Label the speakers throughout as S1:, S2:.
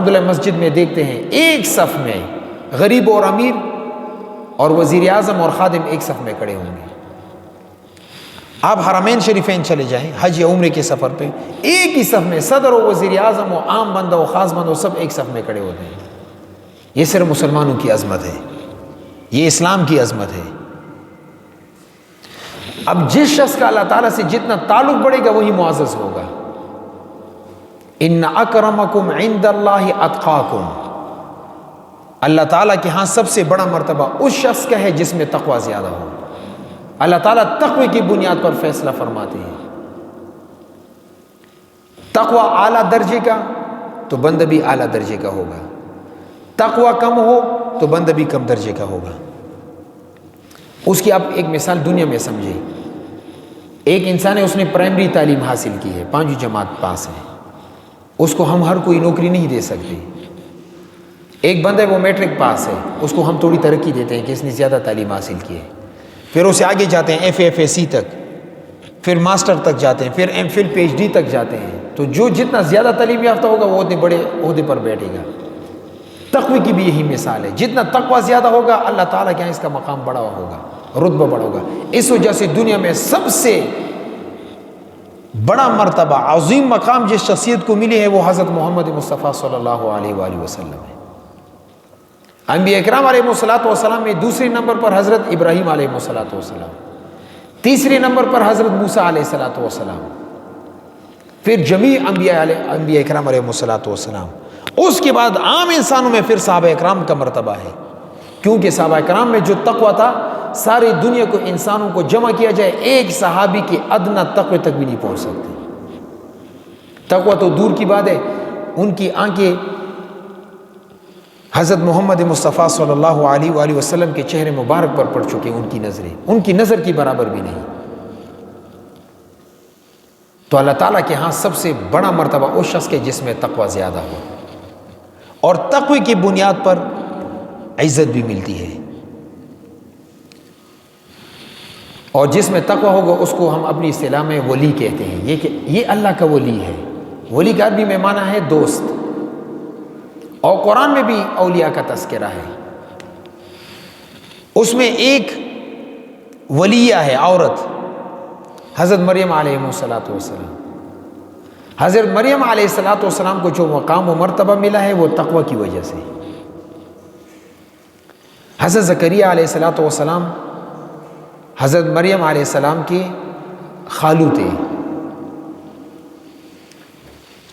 S1: الحمدللہ مسجد میں دیکھتے ہیں ایک صف میں غریب اور امیر اور وزیر اعظم اور خادم ایک صف میں کھڑے ہوں گے. آپ حرمین شریفین چلے جائیں حج یا عمرے کے سفر پہ، ایک ہی صف میں صدر و وزیر اعظم و عام بندہ و خاص بندہ سب ایک صف میں کھڑے ہوتے ہیں. یہ صرف مسلمانوں کی عظمت ہے، یہ اسلام کی عظمت ہے. اب جس شخص کا اللہ تعالیٰ سے جتنا تعلق بڑھے گا وہی معزز ہوگا. ان اکرمکم عند اللہ اتقاکم، اللہ تعالیٰ کے ہاں سب سے بڑا مرتبہ اس شخص کا ہے جس میں تقوی زیادہ ہو. اللہ تعالیٰ تقوی کی بنیاد پر فیصلہ فرماتے ہیں. تقوی اعلیٰ درجے کا تو بندہ بھی اعلیٰ درجے کا ہوگا، تقوی کم ہو تو بندہ بھی کم درجے کا ہوگا. اس کی آپ ایک مثال دنیا میں سمجھے. ایک انسان ہے، اس نے پرائمری تعلیم حاصل کی ہے، 5ویں جماعت پاس ہے، اس کو ہم ہر کوئی نوکری نہیں دے سکتے. ایک بندہ ہے وہ میٹرک پاس ہے، اس کو ہم تھوڑی ترقی دیتے ہیں کہ اس نے زیادہ تعلیم حاصل کی ہے. پھر اسے آگے جاتے ہیں FA تک، پھر ماسٹر تک جاتے ہیں، پھر MPhil PhD تک جاتے ہیں. تو جو جتنا زیادہ تعلیم یافتہ ہوگا وہ اتنے بڑے عہدے پر بیٹھے گا. تقوی کی بھی یہی مثال ہے، جتنا تقوی زیادہ ہوگا اللہ تعالیٰ کے یہاں اس کا مقام بڑا ہوگا، رتبہ بڑا ہوگا. اس وجہ سے دنیا میں سب سے بڑا مرتبہ عظیم مقام جس شخصیت کو ملی ہے وہ حضرت محمد مصطفیٰ صلی اللہ علیہ وآلہ وسلم ہے. انبیاء اکرام علیہ الصلوۃ میں دوسرے نمبر پر حضرت ابراہیم علیہ الصلوۃ، تیسرے نمبر پر حضرت موسیٰ علیہ السلام، پھر جمیع انبیاء اکرام علیہ السلام. اس کے بعد عام انسانوں میں پھر صحابہ اکرام کا مرتبہ ہے، کیونکہ صحابہ اکرام میں جو تقوی تھا ساری دنیا کو انسانوں کو جمع کیا جائے ایک صحابی کے ادنی تقوی تک بھی نہیں پہنچ سکتے. تقوی تو دور کی بات ہے، ان کی آنکھیں حضرت محمد مصطفیٰ صلی اللہ علیہ وآلہ وسلم کے چہرے مبارک پر پڑ چکے، ان کی نظریں ان کی نظر کی برابر بھی نہیں. تو اللہ تعالیٰ کے ہاں سب سے بڑا مرتبہ اس شخص کے جس میں تقوی زیادہ ہو، اور تقوی کی بنیاد پر عزت بھی ملتی ہے. اور جس میں تقوی ہوگا اس کو ہم اپنی اصطلاح میں ولی کہتے ہیں. یہ اللہ کا ولی ہے. ولی کا عربی میں معنی ہے دوست، اور قرآن میں بھی اولیاء کا تذکرہ ہے. اس میں ایک ولیہ ہے عورت، حضرت مریم علیہ السلام. حضرت مریم علیہ السلام کو جو مقام و مرتبہ ملا ہے وہ تقوی کی وجہ سے. حضرت زکریا علیہ السلام حضرت مریم علیہ السلام کے خالو تھے.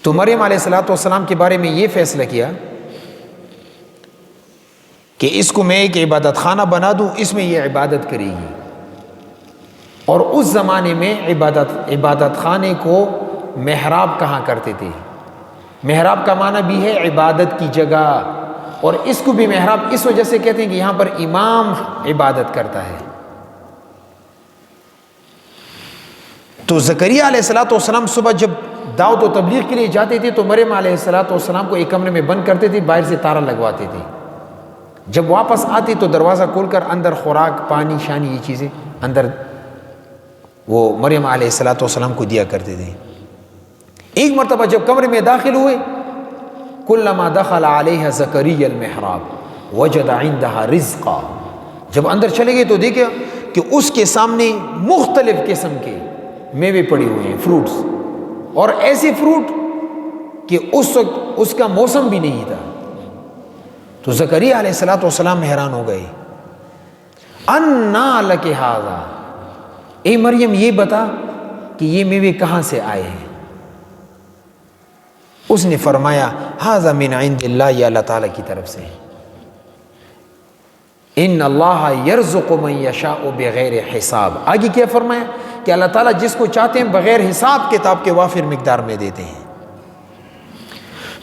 S1: تو مریم علیہ السلام کے بارے میں یہ فیصلہ کیا کہ اس کو میں ایک عبادت خانہ بنا دوں، اس میں یہ عبادت کرے گی. اور اس زمانے میں عبادت خانے کو محراب کہا کرتے تھے. محراب کا معنی بھی ہے عبادت کی جگہ، اور اس کو بھی محراب اس وجہ سے کہتے ہیں کہ یہاں پر امام عبادت کرتا ہے. تو زکریا علیہ السلام صبح جب دعوت و تبلیغ کے لیے جاتے تھے تو مریم علیہ السلام کو ایک کمرے میں بند کرتے تھے، باہر سے تالا لگواتے تھے. جب واپس آتی تو دروازہ کھول کر اندر خوراک، پانی شانی یہ چیزیں اندر وہ مریم علیہ السلام کو دیا کرتے تھے. ایک مرتبہ جب کمرے میں داخل ہوئے، کلما دخل علیہ زکریا المحراب وجد عندها رزقا، جب اندر چلے گئے تو دیکھا کہ اس کے سامنے مختلف قسم کے میوے پڑے ہوئے ہیں، فروٹس، اور ایسے فروٹ کہ اس وقت اس کا موسم بھی نہیں تھا. تو زکریا علیہ السلام حیران ہو گئے، انا لک ھذا، اے مریم یہ بتا کہ یہ میوے کہاں سے آئے ہیں. اس نے فرمایا ھذا من عند اللہ، یہ اللہ تعالیٰ کی طرف سے ہے. ان اللہ یرزق من یشاء بغیر حساب. آگے کیا فرمایا کہ اللہ تعالیٰ جس کو چاہتے ہیں بغیر حساب کتاب کے وافر مقدار میں دیتے ہیں.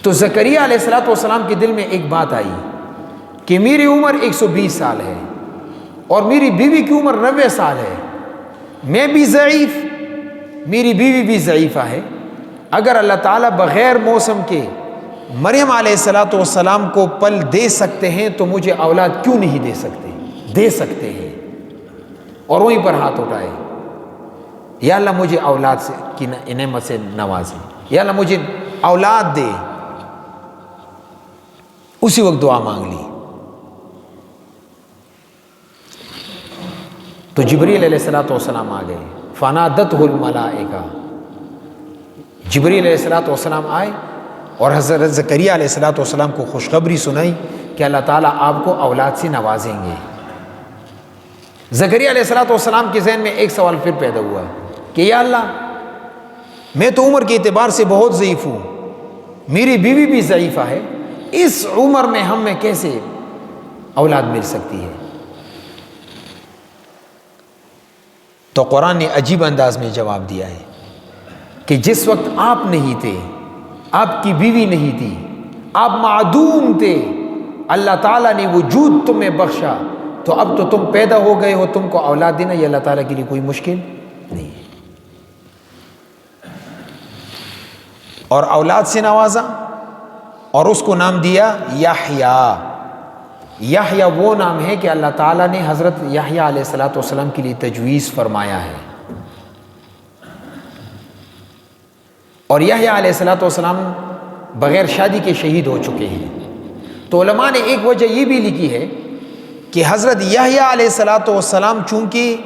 S1: تو زکریا علیہ السلام کے دل میں ایک بات آئی کہ میری عمر 120 سال ہے اور میری بیوی کی عمر 90 سال ہے، میں بھی ضعیف، میری بیوی بھی ضعیفہ ہے. اگر اللہ تعالیٰ بغیر موسم کے مریم علیہ السلام کو پل دے سکتے ہیں تو مجھے اولاد کیوں نہیں دے سکتے؟ دے سکتے ہیں. اور وہیں پر ہاتھ اٹھائے، یا اللہ مجھے اولاد سے کی نعمت سے نوازے، یا اللہ مجھے اولاد دے. اسی وقت دعا مانگ لی. تو جبریل علیہ السلام آ گئے. فنادتہ الملائکہ، جبریل علیہ السلام آئے اور حضرت زکریا علیہ السلام کو خوشخبری سنائی کہ اللہ تعالیٰ آپ کو اولاد سے نوازیں گے. زکریا علیہ السلام کے ذہن میں ایک سوال پھر پیدا ہوا کہ یا اللہ، میں تو عمر کے اعتبار سے بہت ضعیف ہوں، میری بیوی بھی ضعیفہ ہے، اس عمر میں ہم میں کیسے اولاد مل سکتی ہے؟ تو قرآن نے عجیب انداز میں جواب دیا ہے کہ جس وقت آپ نہیں تھے، آپ کی بیوی نہیں تھی، آپ معدوم تھے، اللہ تعالیٰ نے وجود تمہیں بخشا، تو اب تو تم پیدا ہو گئے ہو، تم کو اولاد دینا یہ اللہ تعالیٰ کے لیے کوئی مشکل نہیں ہے. اور اولاد سے نوازا اور اس کو نام دیا یحییٰ. یحییٰ وہ نام ہے کہ اللہ تعالیٰ نے حضرت یحییٰ علیہ السلام کے لیے تجویز فرمایا ہے. اور یحییٰ علیہ السلام بغیر شادی کے شہید ہو چکے ہیں. تو علماء نے ایک وجہ یہ بھی لکھی ہے کہ حضرت یحییٰ علیہ السلام چونکہ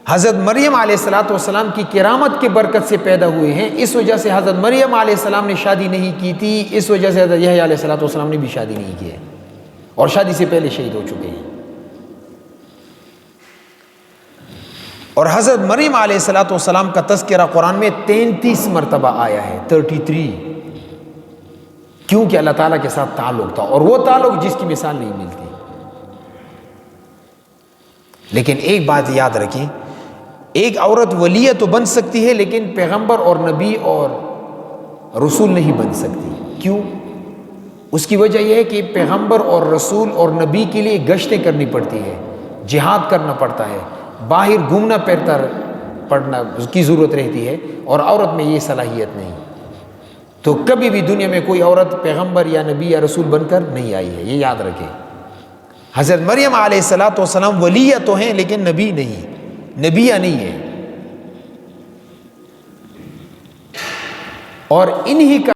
S1: حضرت مریم علیہ السلام کی کرامت کے برکت سے پیدا ہوئے ہیں، اس وجہ سے حضرت مریم علیہ السلام نے شادی نہیں کی تھی، اس وجہ سے حضرت یحییٰ علیہ السلام نے بھی شادی نہیں کی ہے اور شادی سے پہلے شہید ہو چکے ہیں. اور حضرت مریم علیہ السلام کا تذکرہ قرآن میں 33 مرتبہ آیا ہے، 33، کیونکہ اللہ تعالیٰ کے ساتھ تعلق تھا، اور وہ تعلق جس کی مثال نہیں ملتی. لیکن ایک بات یاد رکھیں، ایک عورت ولیہ تو بن سکتی ہے لیکن پیغمبر اور نبی اور رسول نہیں بن سکتی. کیوں؟ اس کی وجہ یہ ہے کہ پیغمبر اور رسول اور نبی کے لیے گشتیں کرنی پڑتی ہے، جہاد کرنا پڑتا ہے، باہر گھومنا پڑنا اس کی ضرورت رہتی ہے، اور عورت میں یہ صلاحیت نہیں. تو کبھی بھی دنیا میں کوئی عورت پیغمبر یا نبی یا رسول بن کر نہیں آئی ہے، یہ یاد رکھیں. حضرت مریم علیہ السلام ولیہ تو ہیں لیکن نبی نہیں، نبیہ نہیں ہے. اور انہی کا